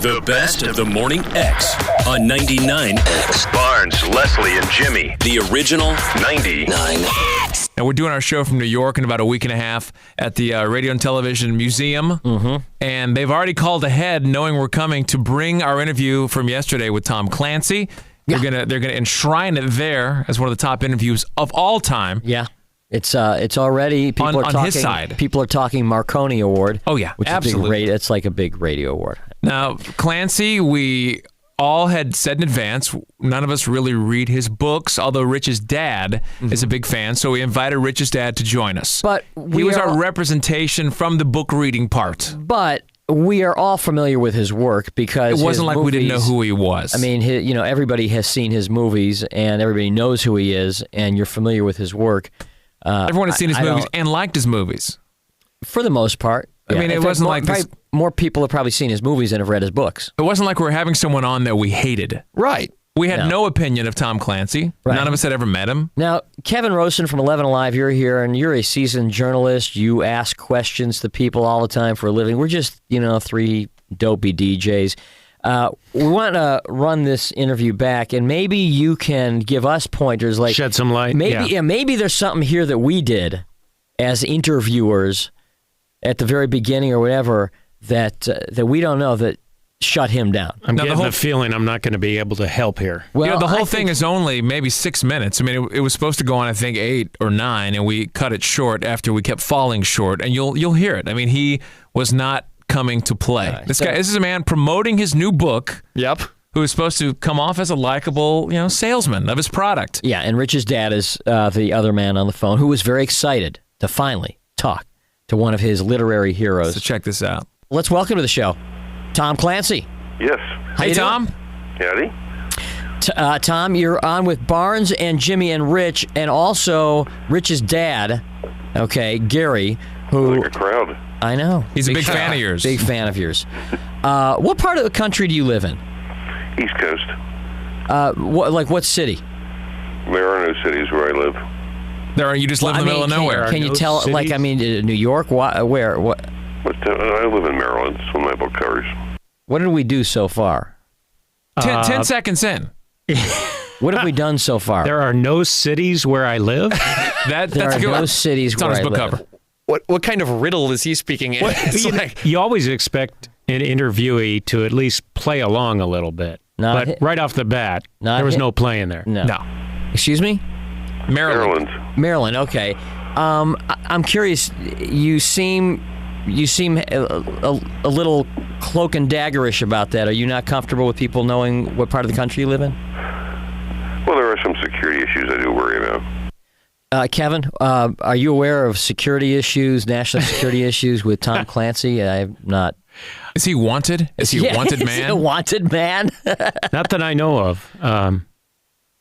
The best of the Morning X on 99X. Barnes, Leslie, and Jimmy. The original 99X. Now, we're doing our show from New York in about a week and a half at the Radio and Television Museum. And they've already called ahead, knowing we're coming, to bring our interview from yesterday with Tom Clancy. They're gonna enshrine it there as one of the top interviews of all time. Yeah. It's already people are on talking, his side. People are talking Marconi Award. Oh yeah, which absolutely. It's like a big radio award. Now, Clancy, we all had said in advance, none of us really read his books, although Rich's dad is a big fan, so we invited Rich's dad to join us. But he was our representation from the book reading part. But we are all familiar with his work because it wasn't like we didn't know who he was. I mean, everybody has seen his movies and everybody knows who he is, and you're familiar with his work. Everyone has seen his movies and liked his movies. For the most part. I mean, it wasn't like this. More people have probably seen his movies than have read his books. It wasn't like we were having someone on that we hated. Right. We had no opinion of Tom Clancy. Right. None of us had ever met him. Now, Kevin Rosen from 11 Alive, you're here, and you're a seasoned journalist. You ask questions to people all the time for a living. We're just, three dopey DJs. We want to run this interview back, and maybe you can give us pointers, like shed some light. Maybe there's something here that we did as interviewers at the very beginning or whatever that we don't know that shut him down. I'm getting the feeling I'm not going to be able to help here. Well, the whole thing is only maybe 6 minutes. I mean, it was supposed to go on, I think, 8 or 9, and we cut it short after we kept falling short. And you'll hear it. I mean, he was not coming to play. Right. This is a man promoting his new book. Yep. Who is supposed to come off as a likable, salesman of his product. Yeah, and Rich's dad is the other man on the phone who was very excited to finally talk to one of his literary heroes. So check this out. Let's welcome to the show, Tom Clancy. Yes. Hey, Tom. Howdy. Tom, you're on with Barnes and Jimmy and Rich, and also Rich's dad, Gary, who... Like a crowd. I know. He's a big fan of yours. Big fan of yours. What part of the country do you live in? East Coast. What city? There are no cities where I live. You just live in the middle of nowhere. Can you tell, New York? Where? What? I live in Maryland. That's what my book covers. What did we do so far? 10 seconds in. What have we done so far? There are no cities where I live? There are no cities where I live. Cover. What kind of riddle is he speaking in? You always expect an interviewee to at least play along a little bit. But right off the bat, there was no playing there. No. Excuse me? Maryland. Okay. I'm curious. You seem a little cloak and daggerish about that. Are you not comfortable with people knowing what part of the country you live in? Well, there are some security issues I do worry about. Kevin, are you aware of security issues, national security issues with Tom Clancy? I'm not. Is he wanted? Is he a wanted man? Is he a wanted man? Not that I know of.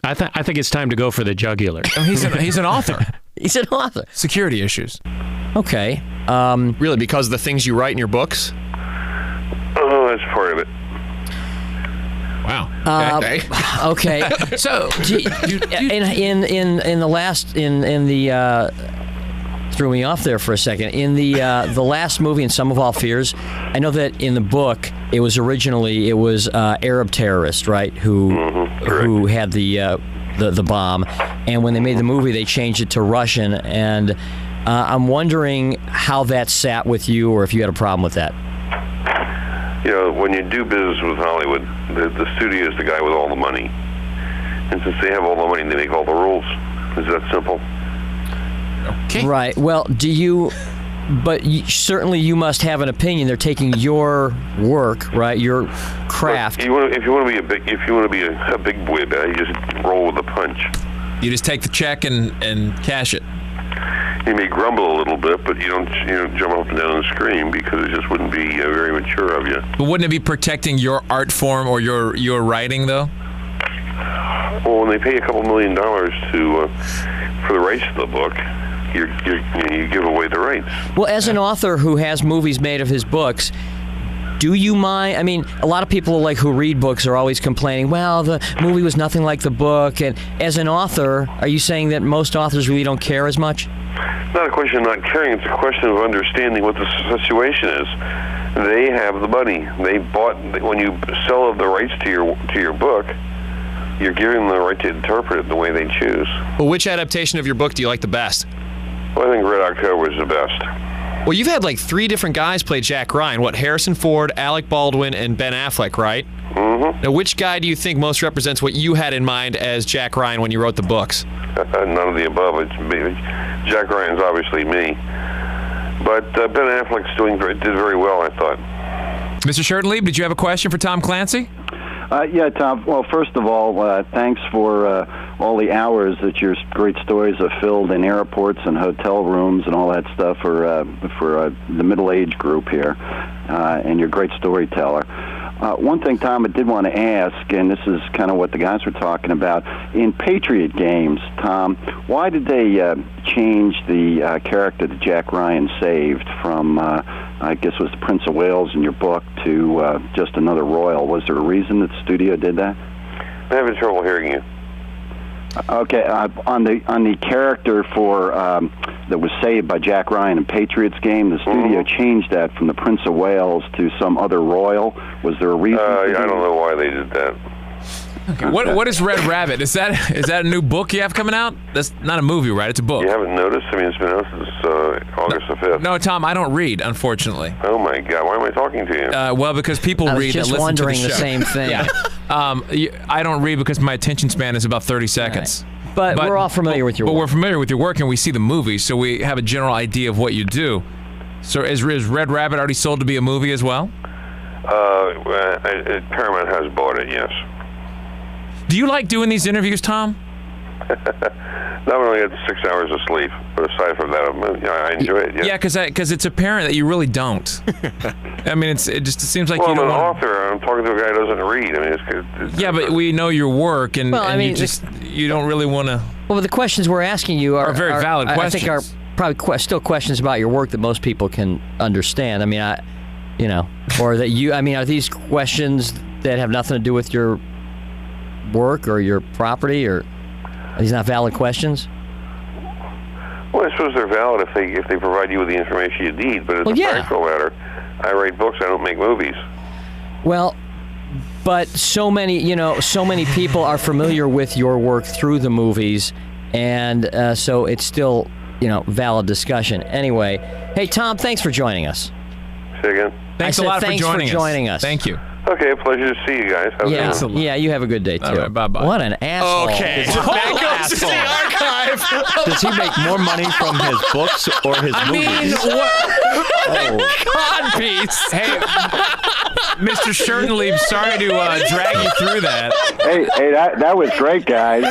I think it's time to go for the jugular. He's an author. He's an author. Security issues. Okay. Really, because of the things you write in your books? Oh, that's part of it. Wow. Okay. So, in the last threw me off there for a second. In the last movie, in Sum of All Fears, I know that in the book it was Arab terrorists, right? Who had the bomb, and when they made the movie, they changed it to Russian. And I'm wondering how that sat with you, or if you had a problem with that. When you do business with Hollywood, the studio is the guy with all the money. And since they have all the money, they make all the rules. It's that simple. Okay. Right. Well, certainly you must have an opinion. They're taking your work, right? Your craft. If you want to be a big boy about it, you just roll with the punch. You just take the check and cash it. You may grumble a little bit, but you don't jump up and down and scream, because it just wouldn't be very mature of you. But wouldn't it be protecting your art form or your writing, though? Well, when they pay a couple $1 million for the rights to the book, you give away the rights. Well, as an author who has movies made of his books, do you mind? I mean, a lot of people who read books are always complaining, well, the movie was nothing like the book. And as an author, are you saying that most authors really don't care as much? Not a question of not caring. It's a question of understanding what the situation is. They have the money. They bought. When you sell the rights to your book, you're giving them the right to interpret it the way they choose. Well, which adaptation of your book do you like the best? Well, I think Red October is the best. Well, you've had like 3 different guys play Jack Ryan. What, Harrison Ford, Alec Baldwin, and Ben Affleck, right? Mm-hmm. Now, which guy do you think most represents what you had in mind as Jack Ryan when you wrote the books? None of the above. It's me. Jack Ryan's obviously me. But Ben Affleck did very well, I thought. Mr. Shirtleib, did you have a question for Tom Clancy? Yeah, Tom. Well, first of all, thanks for all the hours that your great stories have filled in airports and hotel rooms and all that stuff for the middle-age group here, and you're a great storyteller. One thing, Tom, I did want to ask, and this is kind of what the guys were talking about, in Patriot games, Tom, why did they change the character that Jack Ryan saved from, I guess it was the Prince of Wales in your book, to just another royal? Was there a reason that the studio did that? I'm having trouble hearing you. Okay, on the character for that was saved by Jack Ryan in Patriots game, the studio changed that from the Prince of Wales to some other royal. Was there a reason? I don't know why they did that. Okay. What is Red Rabbit? Is that a new book you have coming out? That's not a movie, right? It's a book. You haven't noticed? I mean, it's been out since August the 5th. No, Tom, I don't read, unfortunately. Oh, my God. Why am I talking to you? Well, because people read and listen to the show. I was just wondering the same thing. Yeah. I don't read because my attention span is about 30 seconds. Right. But we're all familiar with your work. But we're familiar with your work, and we see the movies, so we have a general idea of what you do. So is Red Rabbit already sold to be a movie as well? Paramount has bought it, yes. Do you like doing these interviews, Tom? Not only get 6 hours of sleep, but aside from that, I enjoy it. Yeah, because it's apparent that you really don't. I mean, it just seems like you don't. I'm an author. I'm talking to a guy who doesn't read. I mean, it's but we know your work, and you don't really want to. Well, the questions we're asking you are very valid questions. I think are probably still questions about your work that most people can understand. I mean, or that you. I mean, are these questions that have nothing to do with your work or your property, or are these not valid questions? Well, I suppose they're valid if they provide you with the information you need. But as a practical matter, I write books. I don't make movies. Well, but so many people are familiar with your work through the movies, and so it's still valid discussion. Anyway, hey Tom, thanks for joining us. Say again. Thanks a lot for joining us. Thank you. Okay, a pleasure to see you guys. Yeah, you have a good day, too. All right, bye-bye. What an asshole. Okay. That goes to the archive. Does he make more money from his books or his movies? God, Pete. Hey, Mr. Shirtleib, sorry to drag you through that. Hey, that was great, guys.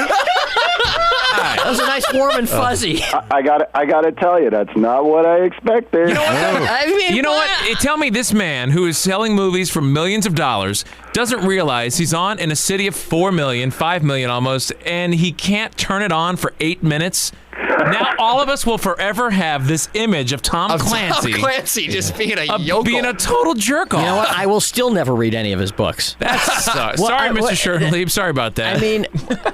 That was a nice warm and fuzzy. I got to tell you, that's not what I expected. You know what? You know what? Tell me this man who is selling movies for millions of dollars doesn't realize he's on in a city of 4 million, 5 million almost, and he can't turn it on for 8 minutes. Now all of us will forever have this image of Tom Clancy. Tom Clancy just being a yokel. Being a total jerk-off. You know what? I will still never read any of his books. Sorry, Mr. Shirtleib. Sorry about that. I mean,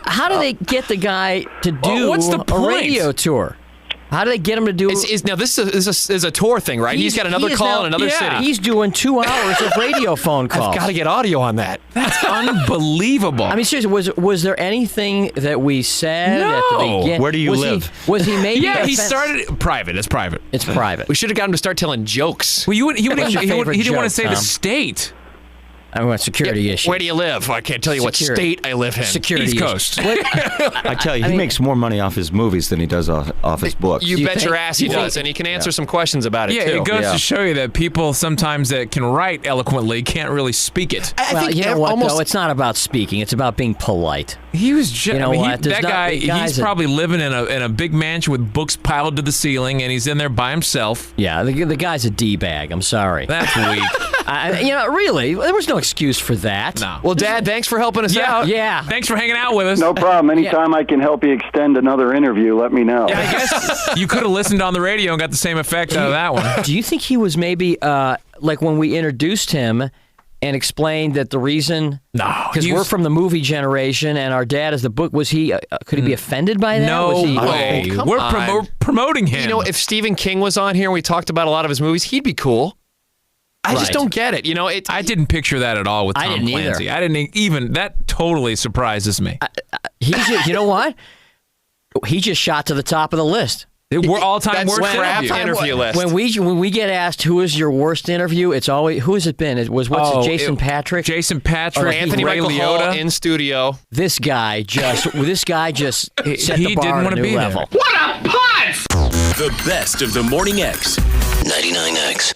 how do they get the guy to do a radio tour? How do they get him to do it? Now, this is a tour thing, right? He's got another call in another city. He's doing 2 hours of radio phone calls. I've got to get audio on that. That's unbelievable. I mean, seriously, was there anything that we said at the beginning? Where do you live? Was he maybe? Yeah, he started private. It's private. It's private. We should have got him to start telling jokes. Well, he didn't want to say Tom? the state. I mean, security issue. Where do you live? I can't tell you what state I live in. Security East Coast. I tell you, he makes more money off his movies than he does off his books. You bet your ass he does, and he can answer some questions about it, too. Yeah, it goes to show you that people sometimes that can write eloquently can't really speak it. I think you know what, though? It's not about speaking. It's about being polite. He was just, that guy, he's probably living in a big mansion with books piled to the ceiling, and he's in there by himself. Yeah, the guy's a D-bag. I'm sorry. That's weak. Really, there was no excuse for that. No. Well, Dad, thanks for helping us out. Yeah. Thanks for hanging out with us. No problem. Anytime I can help you extend another interview, let me know. Yeah, I guess you could have listened on the radio and got the same effect out of that one. Do you think he was maybe, like when we introduced him and explained that the reason... No. Because we're from the movie generation and our dad is the book. Was he... could he be offended by that? No way. We're promoting him. You know, if Stephen King was on here and we talked about a lot of his movies, he'd be cool. I just don't get it. I didn't picture that at all with Tom Clancy. I didn't even. That totally surprises me. You know what? He just shot to the top of the list. We're all-time worst interview list. When we get asked who is your worst interview, it's always who has it been? Jason Patrick? Jason Patrick, Anthony Ray Michael Liotta Hall in studio. This guy just set the bar at a new level. What a punch! The best of the Morning X. 99X.